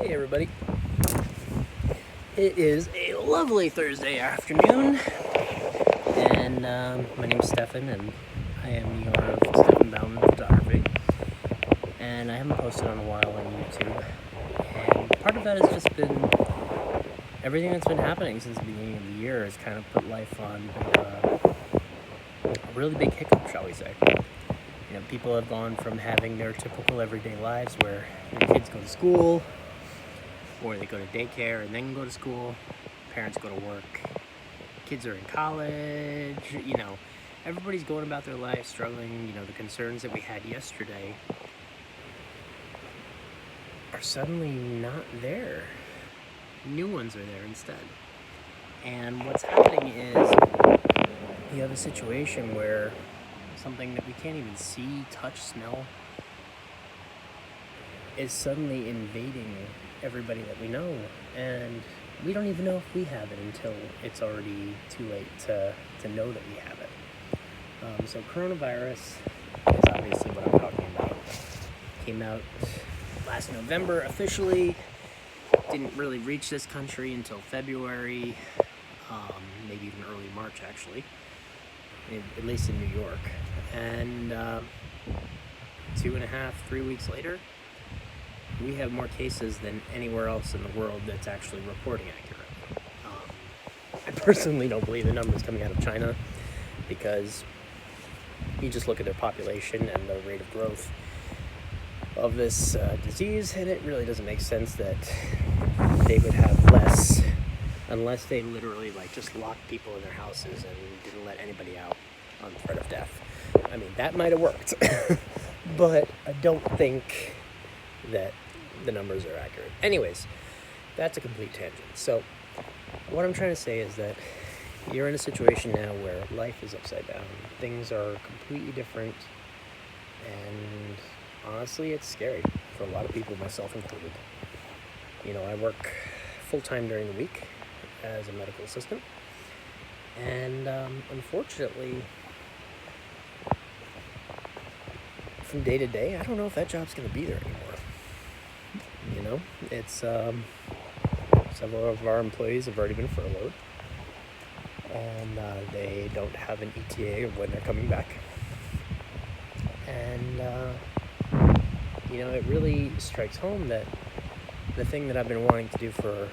Hey everybody. It is a lovely Thursday afternoon, and my name is Stefan, and I am your Stefan Bauman Photography, and I haven't posted on a while on YouTube, and part of that has just been everything that's been happening since the beginning of the year has kind of put life on a really big hiccup, shall we say. People have gone from having their typical everyday lives where their kids go to school, or they go to daycare and then go to school, parents go to work, kids are in college, everybody's going about their life struggling. The concerns that we had yesterday are suddenly not there. New ones are there instead. And what's happening is you have a situation where something that we can't even see, touch, smell is suddenly invading everybody that we know, and we don't even know if we have it until it's already too late to know that we have it. So coronavirus is obviously what I'm talking about. Came out last November officially, didn't really reach this country until February, maybe even early March actually, at least in New York. And 2.5, 3 weeks later, we have more cases than anywhere else in the world that's actually reporting accurately. I personally don't believe the numbers coming out of China, because you just look at their population and the rate of growth of this disease, and it really doesn't make sense that they would have less, unless they literally just locked people in their houses and didn't let anybody out on threat of death. I mean, that might have worked, but I don't think that the numbers are accurate. Anyways, that's a complete tangent. So what I'm trying to say is that you're in a situation now where life is upside down. Things are completely different, and honestly, it's scary for a lot of people, myself included. I work full-time during the week as a medical assistant, and unfortunately, from day to day, I don't know if that job's going to be there anymore. It's several of our employees have already been furloughed, and they don't have an ETA of when they're coming back. And it really strikes home that the thing that I've been wanting to do for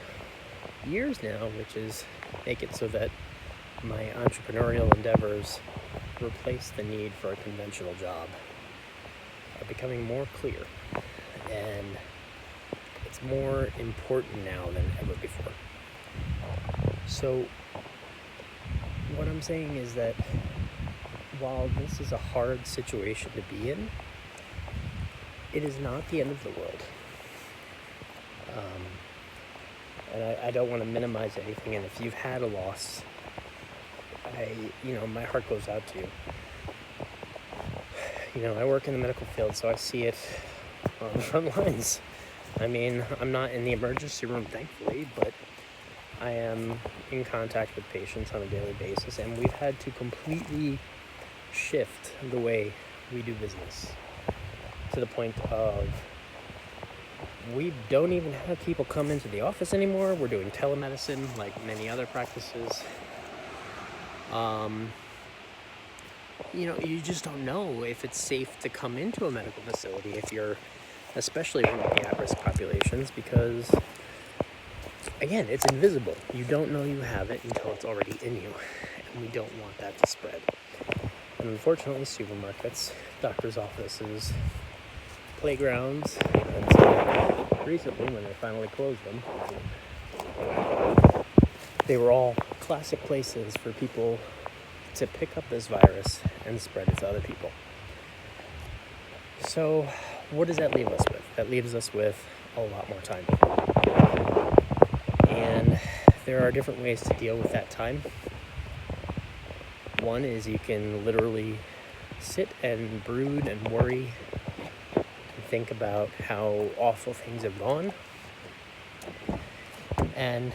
years now, which is make it so that my entrepreneurial endeavors replace the need for a conventional job, are becoming more clear, and it's more important now than ever before. So what I'm saying is that while this is a hard situation to be in, it is not the end of the world. And I don't want to minimize anything, and if you've had a loss, my heart goes out to you. I work in the medical field, so I see it on the front lines. I mean, I'm not in the emergency room, thankfully, but I am in contact with patients on a daily basis, and we've had to completely shift the way we do business to the point of we don't even have people come into the office anymore. We're doing telemedicine like many other practices. You just don't know if it's safe to come into a medical facility if you're especially one of the at-risk populations, because, again, it's invisible. You don't know you have it until it's already in you, and we don't want that to spread. And unfortunately, supermarkets, doctors' offices, playgrounds, and so recently, when they finally closed them, they were all classic places for people to pick up this virus and spread it to other people. So what does that leave us with? That leaves us with a lot more time. And there are different ways to deal with that time. One is you can literally sit and brood and worry and think about how awful things have gone. And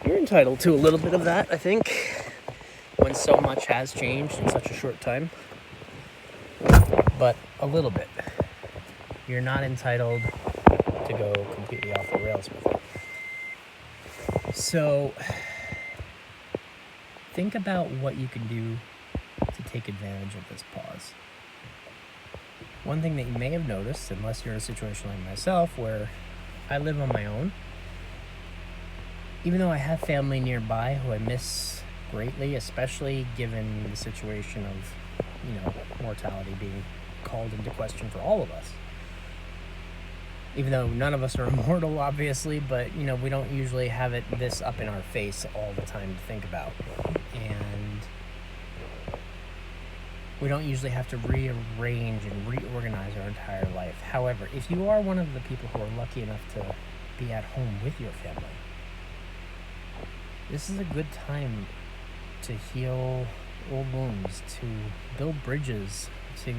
you're entitled to a little bit of that, I think, when so much has changed in such a short time. But a little bit. You're not entitled to go completely off the rails with it. So think about what you can do to take advantage of this pause. One thing that you may have noticed, unless you're in a situation like myself where I live on my own, even though I have family nearby who I miss greatly, especially given the situation of, mortality being called into question for all of us. Even though none of us are immortal, obviously, but, we don't usually have it this up in our face all the time to think about. And we don't usually have to rearrange and reorganize our entire life. However, if you are one of the people who are lucky enough to be at home with your family, this is a good time to heal old wounds, to build bridges, to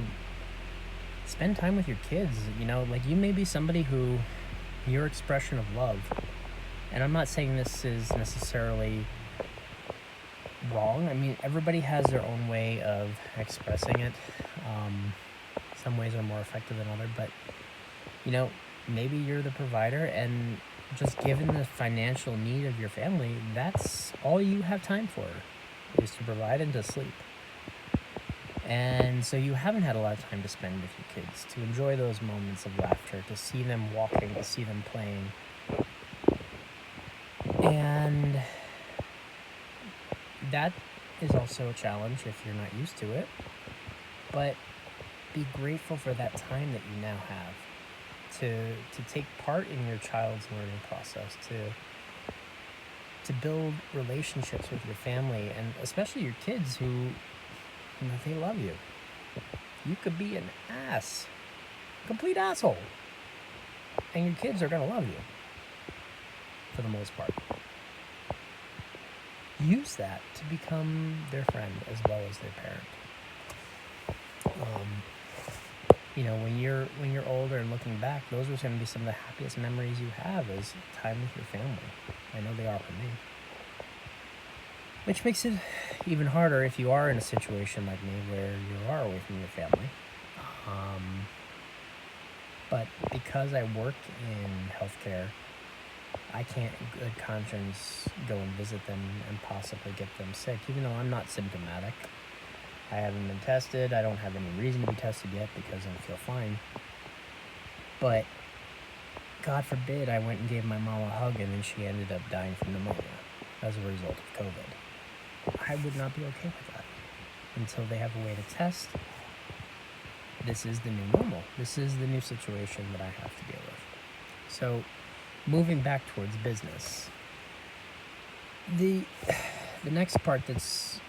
spend time with your kids. You may be somebody who your expression of love, and I'm not saying this is necessarily wrong. I mean, everybody has their own way of expressing it. Some ways are more effective than others, but maybe you're the provider, and just given the financial need of your family, that's all you have time for, is to provide and to sleep. And so you haven't had a lot of time to spend with your kids, to enjoy those moments of laughter, to see them walking, to see them playing. And that is also a challenge if you're not used to it. But be grateful for that time that you now have to take part in your child's learning process, to build relationships with your family, and especially your kids who, they love you. You could be an ass, complete asshole, and your kids are going to love you for the most part. Use that to become their friend as well as their parent. When you're older and looking back, those are going to be some of the happiest memories you have, is time with your family. I know they are for me. Which makes it even harder if you are in a situation like me where you are away from your family. But because I work in healthcare, I can't in good conscience go and visit them and possibly get them sick, even though I'm not symptomatic. I haven't been tested. I don't have any reason to be tested yet because I feel fine. But God forbid I went and gave my mom a hug and then she ended up dying from pneumonia as a result of COVID. I would not be okay with that until they have a way to test. This is the new normal. This is the new situation that I have to deal with. So, moving back towards business, the next part that's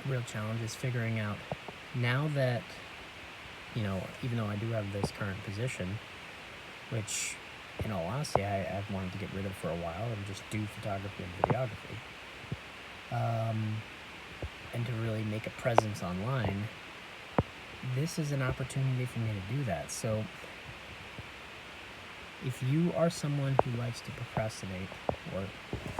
a real challenge is figuring out, now that, even though I do have this current position, which, in all honesty, I've wanted to get rid of for a while and just do photography and videography, and to really make a presence online, this is an opportunity for me to do that. So if you are someone who likes to procrastinate, or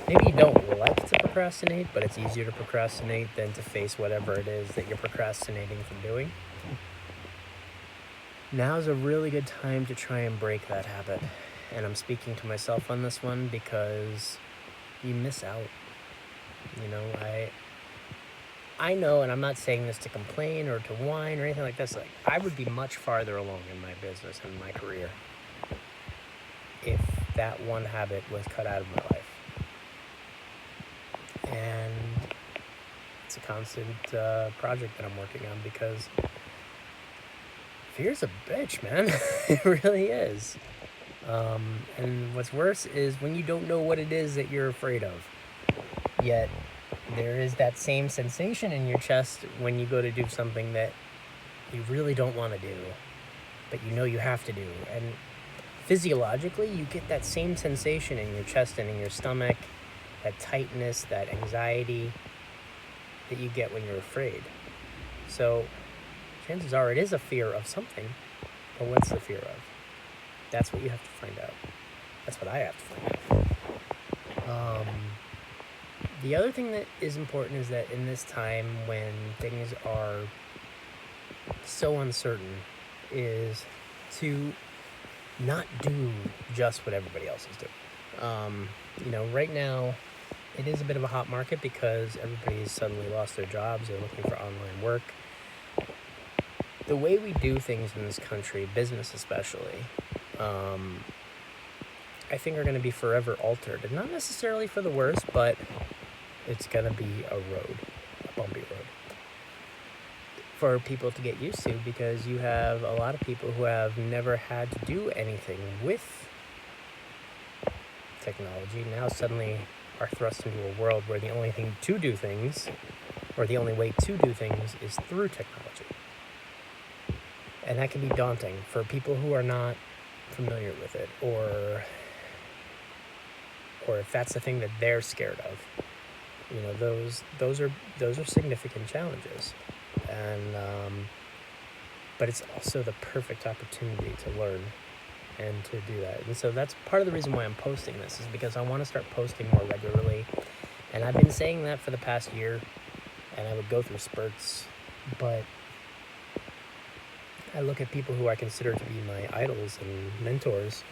maybe you don't like to procrastinate, but it's easier to procrastinate than to face whatever it is that you're procrastinating from doing, now's a really good time to try and break that habit. And I'm speaking to myself on this one because you miss out. I know, and I'm not saying this to complain or to whine or anything like this. Like, I would be much farther along in my business and my career if that one habit was cut out of my life. And it's a constant project that I'm working on, because fear's a bitch, man. It really is. And what's worse is when you don't know what it is that you're afraid of, yet there is that same sensation in your chest when you go to do something that you really don't want to do, but you have to do. And physiologically, you get that same sensation in your chest and in your stomach, that tightness, that anxiety that you get when you're afraid. So chances are it is a fear of something, but what's the fear of? That's what you have to find out. That's what I have to find out. The other thing that is important is that in this time when things are so uncertain, is to not do just what everybody else is doing. Right now, it is a bit of a hot market because everybody's suddenly lost their jobs. They're looking for online work. The way we do things in this country, business especially, I think are going to be forever altered. And not necessarily for the worse, but it's going to be a bumpy road for people to get used to, because you have a lot of people who have never had to do anything with technology now suddenly are thrust into a world where the only thing to do things, or the only way to do things, is through technology. And that can be daunting for people who are not familiar with it, or if that's the thing that they're scared of. Those are significant challenges, and but it's also the perfect opportunity to learn and to do that. And so that's part of the reason why I'm posting this, is because I want to start posting more regularly. And I've been saying that for the past year, and I would go through spurts, but I look at people who I consider to be my idols and mentors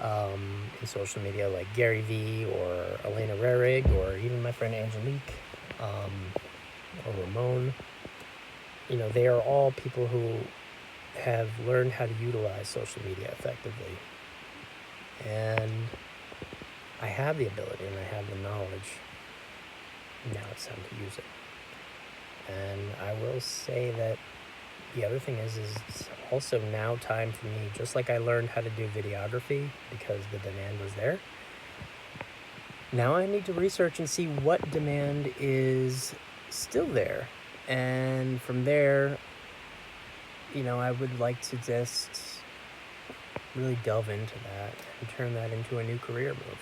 in social media, like Gary Vee or Elena Rehrig, or even my friend Angelique, or Ramon. They are all people who have learned how to utilize social media effectively. And I have the ability and I have the knowledge. Now it's time to use it. And I will say that the other thing is it's also now time for me, just like I learned how to do videography because the demand was there. Now I need to research and see what demand is still there. And from there, I would like to just really delve into that and turn that into a new career move.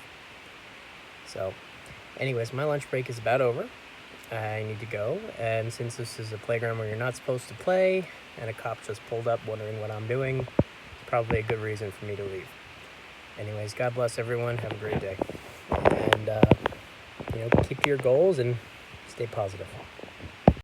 So, anyways, my lunch break is about over. I need to go, and since this is a playground where you're not supposed to play, and a cop just pulled up wondering what I'm doing, it's probably a good reason for me to leave. Anyways, God bless everyone. Have a great day. And, keep to your goals and stay positive.